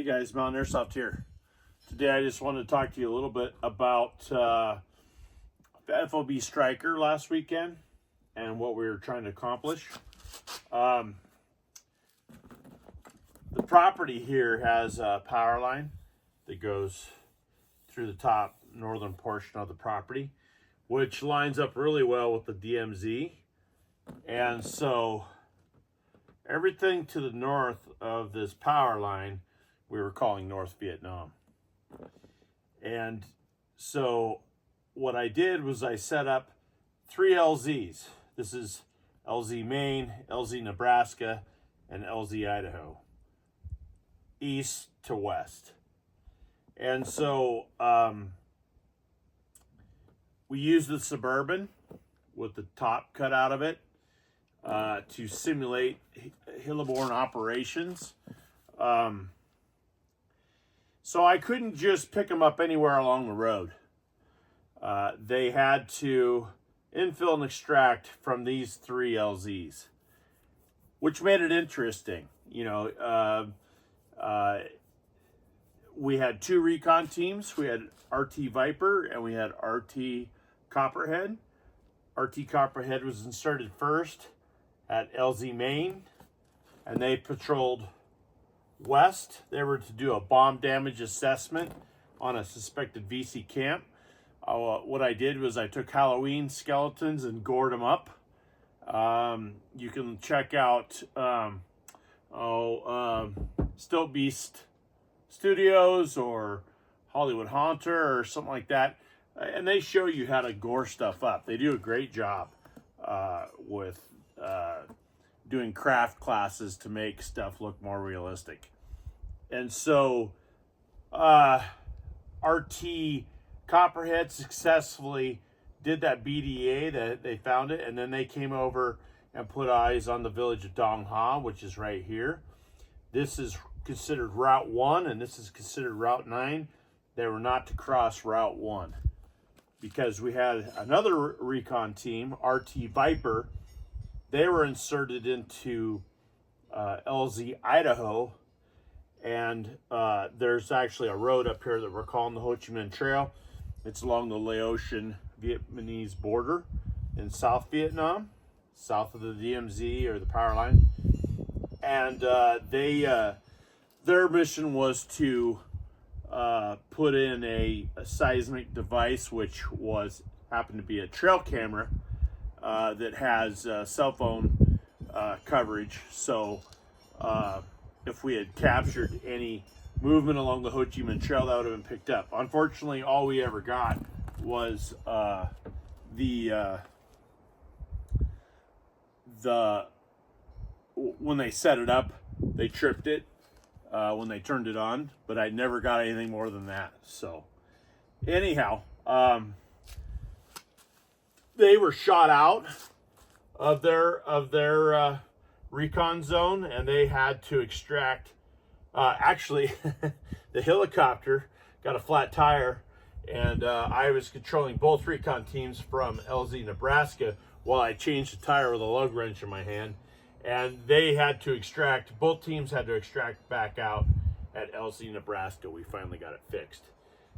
Hey guys, Mountain Airsoft here. Today I just wanted to talk to you a little bit about the FOB Stryker last weekend and what we were trying to accomplish. The property here has a power line that goes through the top northern portion of the property, which lines up really well with the DMZ. And so everything to the north of this power line we were calling North Vietnam. And so what I did was I set up 3 LZs. This is LZ Maine, LZ Nebraska, and LZ Idaho, east to west. And so we used the Suburban with the top cut out of it to simulate heliborne operations. So I couldn't just pick them up anywhere along the road. They had to infill and extract from these 3 LZs, which made it interesting. You know, we had 2 recon teams. We had RT Viper and we had RT Copperhead. RT Copperhead was inserted first at LZ Maine, and they patrolled west. They were to do a bomb damage assessment on a suspected VC camp. What I did was I took Halloween skeletons and gored them up. You can check out Still Beast Studios or Hollywood Haunter or something like that, and they show you how to gore stuff up. They do a great job with doing craft classes to make stuff look more realistic. And so RT Copperhead successfully did that BDA, that they found it, and then they came over and put eyes on the village of Dong Ha, which is right here. This is considered Route 1, and this is considered Route 9. They were not to cross Route 1 because we had another recon team, RT Viper. They were inserted into LZ Idaho, and there's actually a road up here that we're calling the Ho Chi Minh Trail. It's along the Laotian Vietnamese border in South Vietnam, south of the DMZ or the power line. And their mission was to put in a seismic device, which happened to be a trail camera that has cell phone coverage. So if we had captured any movement along the Ho Chi Minh Trail, that would have been picked up. Unfortunately, all we ever got was when they set it up, they tripped it when they turned it on, but I never got anything more than that. So anyhow, they were shot out of their recon zone, and they had to extract. Actually, the helicopter got a flat tire, and I was controlling both recon teams from LZ Nebraska while I changed the tire with a lug wrench in my hand, and they had to extract. Both teams had to extract back out at LZ Nebraska. We finally got it fixed.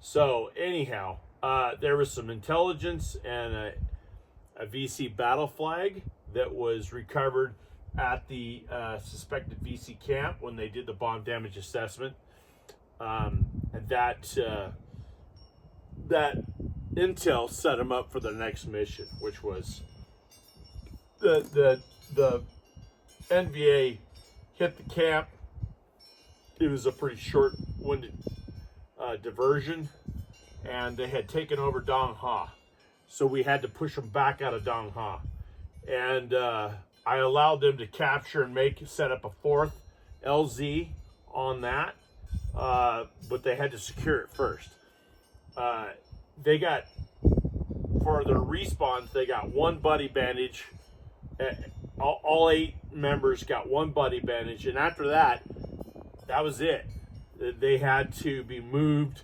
So anyhow, there was some intelligence and a VC battle flag that was recovered at the suspected VC camp when they did the bomb damage assessment, and that intel set them up for the next mission, which was the NVA hit the camp. It was a pretty short-winded diversion, and they had taken over Dong Ha, so we had to push them back out of Dong Ha, and I allowed them to capture and set up a 4th LZ on that, but they had to secure it first. They got, for their respawns, they got 1 buddy bandage. All 8 members got 1 buddy bandage, and after that, that was it. They had to be moved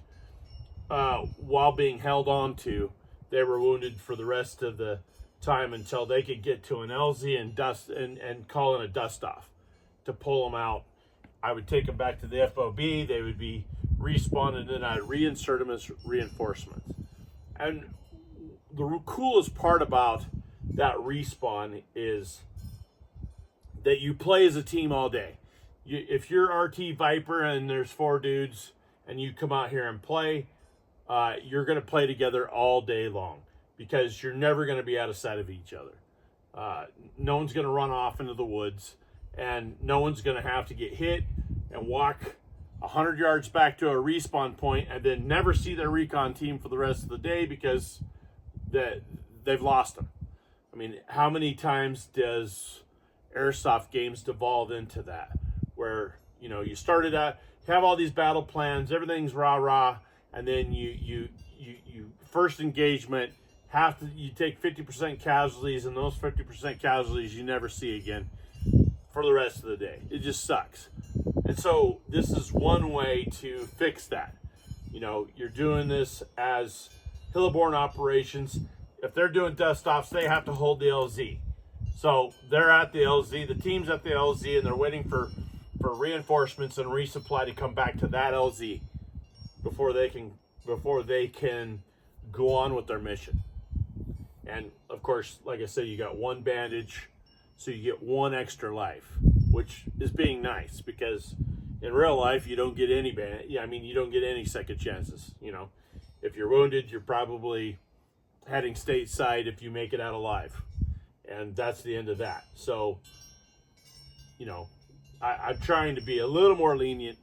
while being held on to. They were wounded for the rest of the time until they could get to an LZ and call in a dust off to pull them out I would take them back to the FOB. They would be respawned, and then I'd reinsert them as reinforcements. And the coolest part about that respawn is that you play as a team all day. If you're RT Viper and there's 4 dudes and you come out here and play, you're going to play together all day long because you're never going to be out of sight of each other. No one's going to run off into the woods, and no one's going to have to get hit and walk 100 yards back to a respawn point and then never see their recon team for the rest of the day because they've lost them. I mean, how many times does Airsoft games devolve into that, where you started out, you have all these battle plans, everything's rah, and then you first engagement you take 50% casualties, and those 50% casualties you never see again for the rest of the day. It just sucks. And so this is one way to fix that. You're doing this as Hillborn operations. If they're doing dust offs, they have to hold the LZ. So they're at the LZ, the team's at the LZ, and they're waiting for reinforcements and resupply to come back to that LZ before they can go on with their mission. And of course, like I said, you got 1 bandage, so you get 1 extra life, which is being nice, because in real life you don't get any you don't get any second chances. If you're wounded, you're probably heading stateside if you make it out alive, and that's the end of that. So I'm trying to be a little more lenient,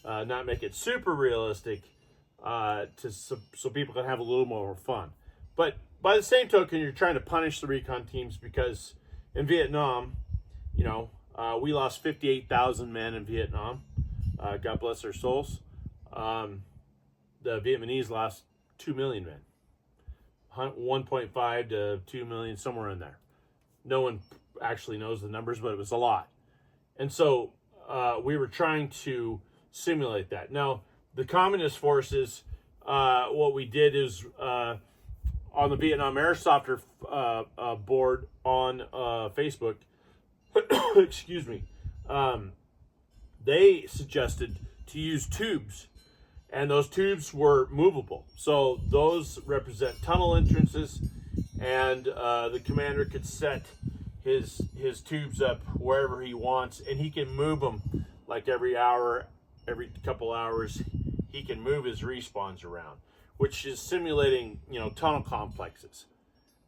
not make it super realistic, so people can have a little more fun. But by the same token, you're trying to punish the recon teams, because in Vietnam, we lost 58,000 men in Vietnam. God bless their souls. The Vietnamese lost 2 million men. 1.5 to 2 million, somewhere in there. No one actually knows the numbers, but it was a lot. And so we were trying to simulate that. Now, the communist forces, what we did is on the Vietnam Airsofter board on Facebook, excuse me, they suggested to use tubes, and those tubes were movable. So those represent tunnel entrances, and the commander could set his tubes up wherever he wants, and he can move them like every hour, every couple hours. He can move his respawns around, which is simulating tunnel complexes.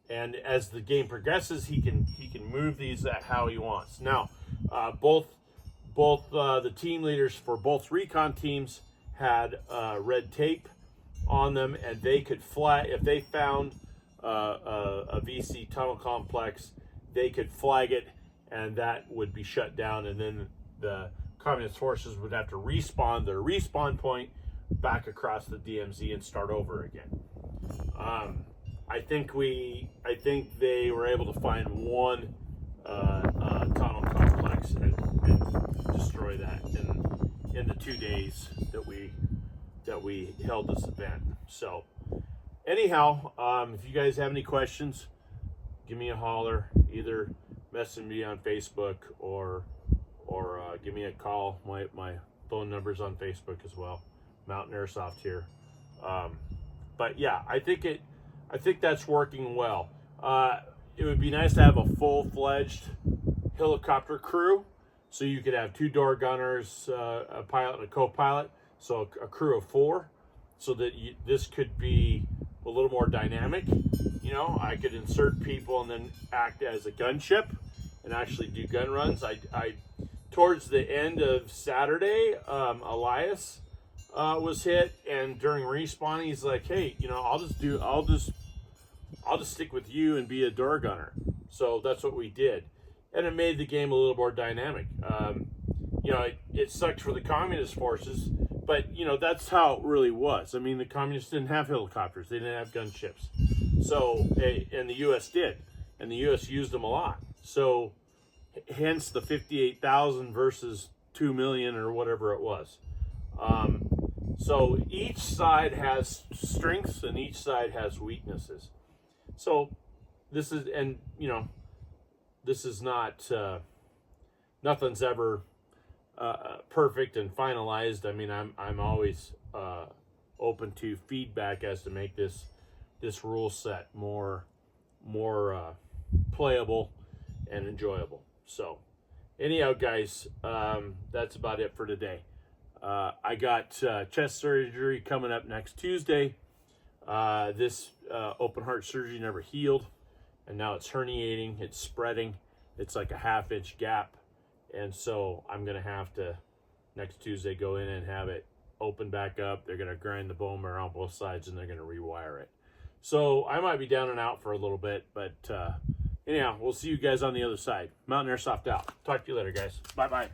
And as the game progresses, he can move these at how he wants. Now, both the team leaders for both recon teams had red tape on them, and they could fly if they found a VC tunnel complex. They could flag it, and that would be shut down, and then the communist forces would have to respawn their respawn point back across the DMZ and start over again. I think they were able to find 1 tunnel complex and destroy that in the 2 days that we held this event. So anyhow, if you guys have any questions, give me a holler. Either message me on Facebook or give me a call. My phone number's on Facebook as well. Mountain Airsoft here. But yeah, I think that's working well. It would be nice to have a full-fledged helicopter crew, so you could have 2 door gunners, a pilot and a co-pilot, so a crew of 4, so that this could be a little more dynamic. I could insert people and then act as a gunship and actually do gun runs. I towards the end of Saturday, Elias was hit, and during respawn, he's like, "Hey, I'll just stick with you and be a door gunner." So that's what we did, and it made the game a little more dynamic. It sucked for the communist forces, but that's how it really was. I mean, the communists didn't have helicopters; they didn't have gunships. So, and the U.S. did, and the U.S. used them a lot. So, hence the 58,000 versus 2 million or whatever it was. So each side has strengths and each side has weaknesses. So this is, this is not, nothing's ever perfect and finalized. I mean, I'm always open to feedback as to make this rule set more playable and enjoyable. So anyhow, guys, that's about it for today. I got chest surgery coming up next Tuesday. This open heart surgery never healed, and now it's herniating, it's spreading. It's like a 1/2 inch gap, and so I'm gonna have to next Tuesday go in and have it open back up. They're gonna grind the bone marrow on both sides, and they're gonna rewire it. So I might be down and out for a little bit, but anyhow, we'll see you guys on the other side. Mountain Airsoft out. Talk to you later, guys. Bye bye.